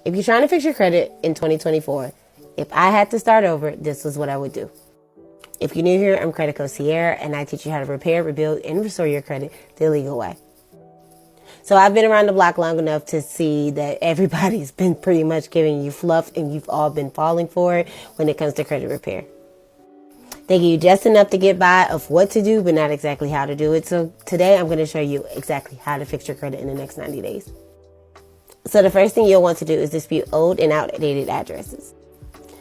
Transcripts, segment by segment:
If you're trying to fix your credit in 2024, if I had to start over, this was what I would do. If you're new here, I'm Credit Coach Sierra, and I teach you how to repair, rebuild, and restore your credit the legal way. So I've been around the block long enough to see that everybody's been pretty much giving you fluff, and you've all been falling for it when it comes to credit repair. They give you just enough to get by of what to do, but not exactly how to do it. So today I'm going to show you exactly how to fix your credit in the next 90 days. So the first thing you'll want to do is dispute old and outdated addresses.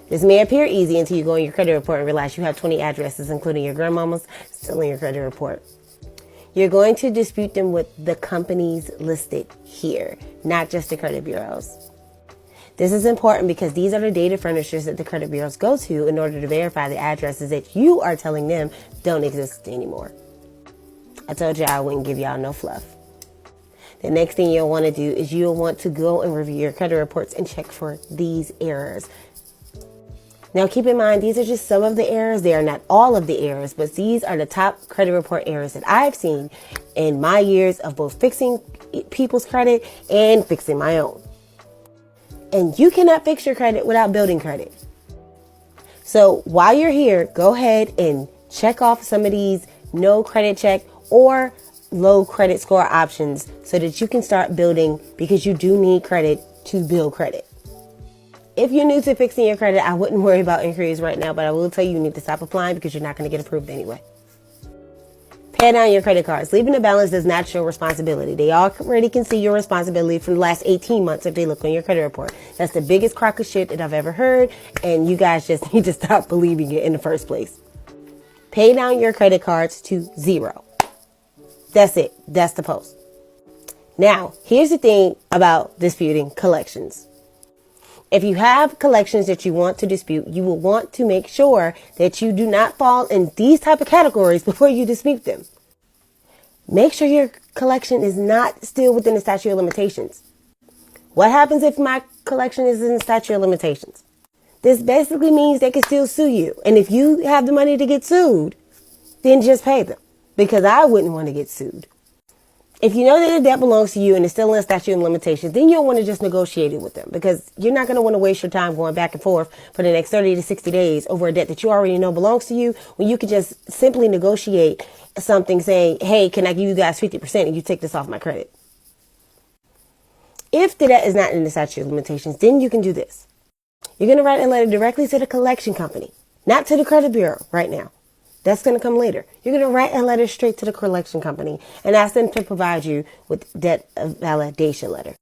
This may appear easy until you go on your credit report and realize you have 20 addresses, including your grandmama's, still in your credit report. You're going to dispute them with the companies listed here, not just the credit bureaus. This is important because these are the data furnishers that the credit bureaus go to in order to verify the addresses that you are telling them don't exist anymore. I told you I wouldn't give y'all no fluff. The next thing you'll want to do is you'll want to go and review your credit reports and check for these errors. Now keep in mind, these are just some of the errors. They are not all of the errors, but these are the top credit report errors that I've seen in my years of both fixing people's credit and fixing my own. And you cannot fix your credit without building credit. So while you're here, go ahead and check off some of these no credit check or low credit score options so that you can start building, because you do need credit to build credit. If you're new to fixing your credit, I wouldn't worry about inquiries right now, but I will tell you need to stop applying because you're not going to get approved anyway. Pay down your credit cards. Leaving a balance is not your responsibility. They already can see your responsibility for the last 18 months if they look on your credit report. That's the biggest crock of shit that I've ever heard, and you guys just need to stop believing it in the first place. Pay down your credit cards to 0. That's it. That's the post. Now, here's the thing about disputing collections. If you have collections that you want to dispute, you will want to make sure that you do not fall in these type of categories before you dispute them. Make sure your collection is not still within the statute of limitations. What happens if my collection is in the statute of limitations? This basically means they can still sue you. And if you have the money to get sued, then just pay them, because I wouldn't want to get sued. If you know that the debt belongs to you and it's still in the statute of limitations, then you'll want to just negotiate it with them, because you're not going to want to waste your time going back and forth for the next 30 to 60 days over a debt that you already know belongs to you, when you could just simply negotiate something saying, hey, can I give you guys 50% and you take this off my credit? If the debt is not in the statute of limitations, then you can do this. You're going to write a letter directly to the collection company, not to the credit bureau right now. That's going to come later. You're going to write a letter straight to the collection company and ask them to provide you with debt validation letter.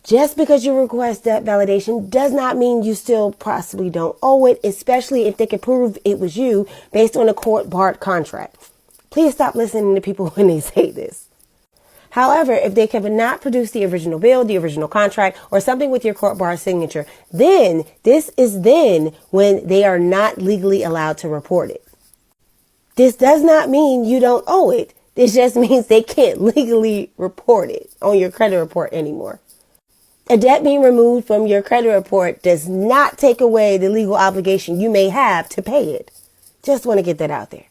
Just because you request debt validation does not mean you still possibly don't owe it, especially if they can prove it was you based on a court-barred contract. Please stop listening to people when they say this. However, if they cannot produce the original bill, the original contract, or something with your court-barred signature, then this is then when they are not legally allowed to report it. This does not mean you don't owe it. This just means they can't legally report it on your credit report anymore. A debt being removed from your credit report does not take away the legal obligation you may have to pay it. Just want to get that out there.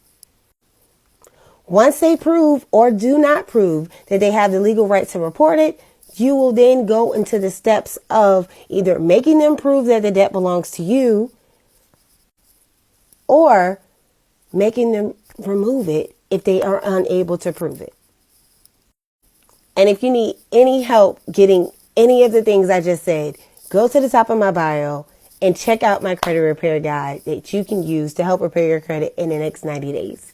Once they prove or do not prove that they have the legal right to report it, you will then go into the steps of either making them prove that the debt belongs to you, or making them remove it if they are unable to prove it. And if you need any help getting any of the things I just said, go to the top of my bio and check out my credit repair guide that you can use to help repair your credit in the next 90 days.